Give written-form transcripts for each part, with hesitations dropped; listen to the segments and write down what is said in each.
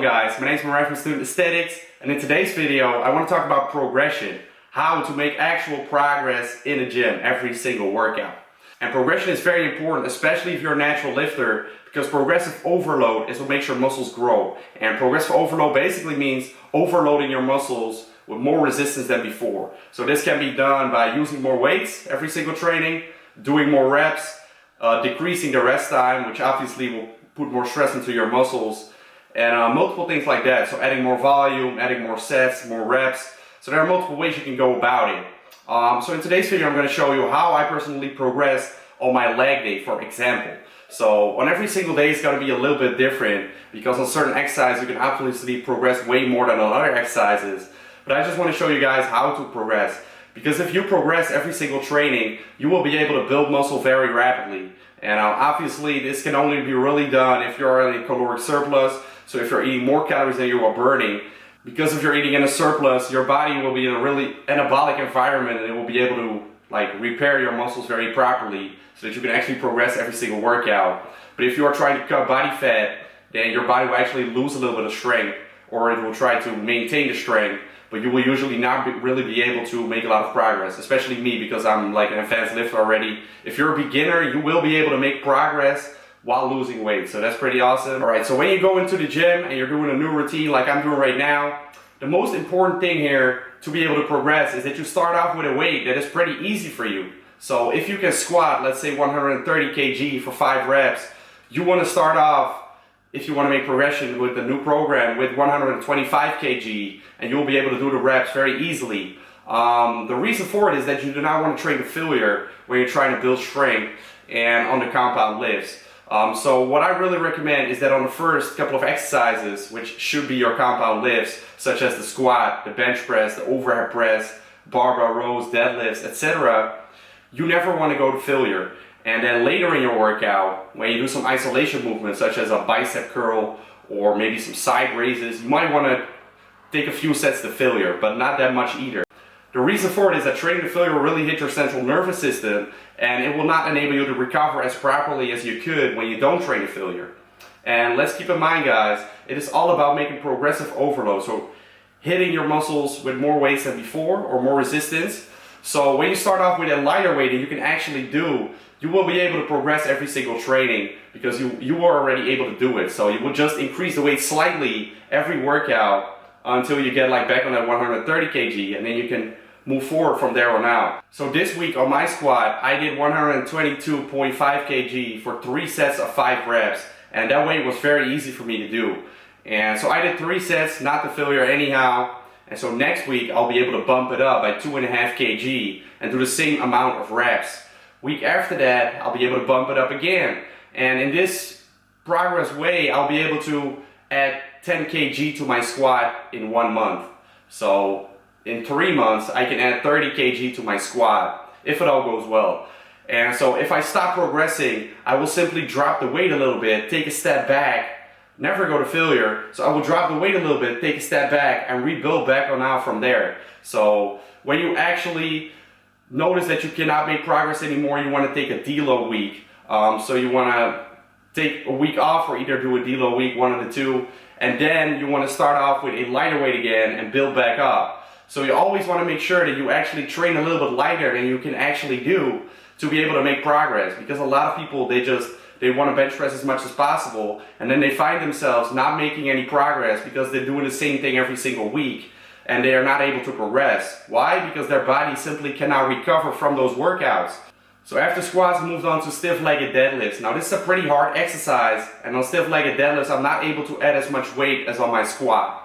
guys, my name is Mariah from Student Aesthetics, and in today's video I want to talk about progression, how to make actual progress in the gym every single workout. And progression is very important, especially if you're a natural lifter, because progressive overload is what makes your muscles grow. And progressive overload basically means overloading your muscles with more resistance than before. So this can be done by using more weights every single training, doing more reps, decreasing the rest time, which obviously will put more stress into your muscles, and multiple things like that. So adding more volume, adding more sets, more reps. So there are multiple ways you can go about it. So in today's video I'm going to show you how I personally progress on my leg day, for example. So on every single day it's going to be a little bit different, because on certain exercises you can obviously progress way more than on other exercises. But I just want to show you guys how to progress, because if you progress every single training, you will be able to build muscle very rapidly. And obviously this can only be really done if you're in a caloric surplus, so if you're eating more calories than you are burning. Because if you're eating in a surplus, your body will be in a really anabolic environment, and it will be able to repair your muscles very properly so that you can actually progress every single workout. But if you are trying to cut body fat, then your body will actually lose a little bit of strength, or it will try to maintain the strength, but you will usually not really be able to make a lot of progress, especially me, because I'm like an advanced lifter already. If you're a beginner, you will be able to make progress while losing weight, so that's pretty awesome. Alright, so when you go into the gym and you're doing a new routine like I'm doing right now, the most important thing here to be able to progress is that you start off with a weight that is pretty easy for you. So if you can squat, let's say 130 kg for 5 reps, you want to start off, if you want to make progression with the new program, with 125 kg, and you'll be able to do the reps very easily. The reason for it is that you do not want to train to failure when you're trying to build strength and on the compound lifts. So what I really recommend is that on the first couple of exercises, which should be your compound lifts, such as the squat, the bench press, the overhead press, barbell rows, deadlifts, etc., you never want to go to failure. And then later in your workout, when you do some isolation movements, such as a bicep curl or maybe some side raises, you might want to take a few sets to failure, but not that much either. The reason for it is that training to failure will really hit your central nervous system, and it will not enable you to recover as properly as you could when you don't train to failure. And let's keep in mind, guys, it is all about making progressive overload, so hitting your muscles with more weights than before, or more resistance. So when you start off with a lighter weight that you can actually do, you will be able to progress every single training, because you are already able to do it. So you will just increase the weight slightly every workout until you get back on that 130 kg, and then you can move forward from there on out. So this week on my squat, I did 122.5 kg for 3 sets of 5 reps, and that weight was very easy for me to do. And so I did 3 sets, not to failure anyhow. And so next week I'll be able to bump it up by 2.5 kg and do the same amount of reps. Week after that, I'll be able to bump it up again. And in this progress way, I'll be able to add 10 kg to my squat in 1 month. So in 3 months, I can add 30 kg to my squat, if it all goes well. And so if I stop progressing, I will simply drop the weight a little bit, take a step back, never go to failure. So I will drop the weight a little bit, take a step back, and rebuild back on out from there. So when you actually notice that you cannot make progress anymore, you want to take a deload week. So you want to take a week off, or either do a deload week, one of the two, and then you want to start off with a lighter weight again and build back up. So you always want to make sure that you actually train a little bit lighter than you can actually do to be able to make progress, because a lot of people, they want to bench press as much as possible, and then they find themselves not making any progress because they're doing the same thing every single week, and they are not able to progress. Why? Because their body simply cannot recover from those workouts. So after squats, we moved on to stiff-legged deadlifts. Now this is a pretty hard exercise, and on stiff-legged deadlifts I'm not able to add as much weight as on my squat,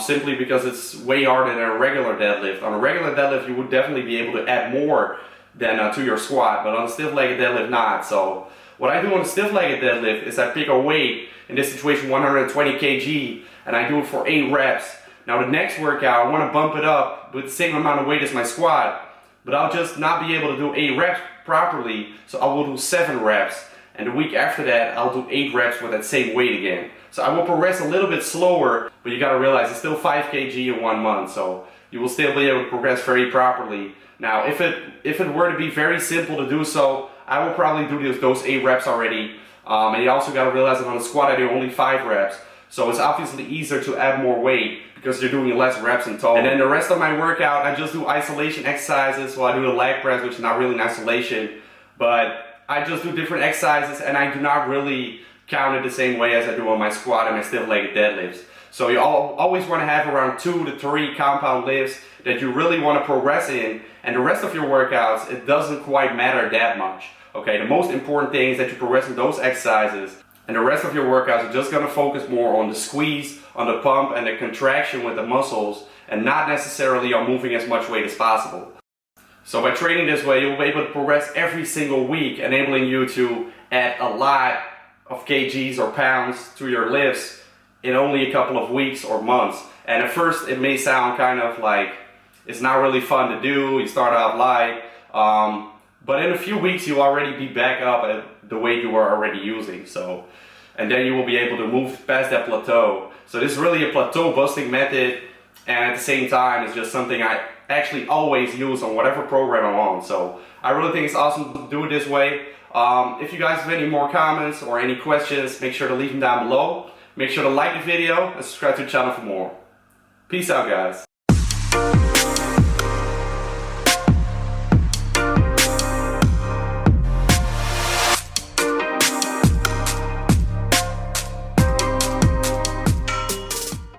simply because it's way harder than a regular deadlift. On a regular deadlift you would definitely be able to add more than to your squat, but on a stiff-legged deadlift not. So what I do on a stiff-legged deadlift is I pick a weight, in this situation 120 kg, and I do it for 8 reps. Now the next workout, I want to bump it up with the same amount of weight as my squat, but I'll just not be able to do 8 reps properly, so I will do 7 reps. And the week after that, I'll do 8 reps with that same weight again. So I will progress a little bit slower, but you gotta realize it's still 5 kg in 1 month, so you will still be able to progress very properly. Now, if it were to be very simple to do so, I will probably do those 8 reps already. And you also gotta realize that on the squat I do only 5 reps. So it's obviously easier to add more weight because you're doing less reps in total. And then the rest of my workout, I just do isolation exercises. Well, I do the leg press, which is not really an isolation, but I just do different exercises, and I do not really count it the same way as I do on my squat and my stiff-legged deadlifts. So you always want to have around 2 to 3 compound lifts that you really want to progress in, and the rest of your workouts, it doesn't quite matter that much. Okay, the most important thing is that you progress in those exercises, and the rest of your workouts are just going to focus more on the squeeze, on the pump, and the contraction with the muscles, and not necessarily on moving as much weight as possible. So by training this way, you'll be able to progress every single week, enabling you to add a lot of kgs or pounds to your lifts in only a couple of weeks or months. And at first it may sound kind of like it's not really fun to do, you start off light, but in a few weeks you'll already be back up at the weight you were already using. So, and then you will be able to move past that plateau. So this is really a plateau busting method, and at the same time it's just something I actually always use on whatever program I'm on. So I really think it's awesome to do it this way. If you guys have any more comments or any questions, make sure to leave them down below. Make sure to like the video and subscribe to the channel for more. Peace out, guys.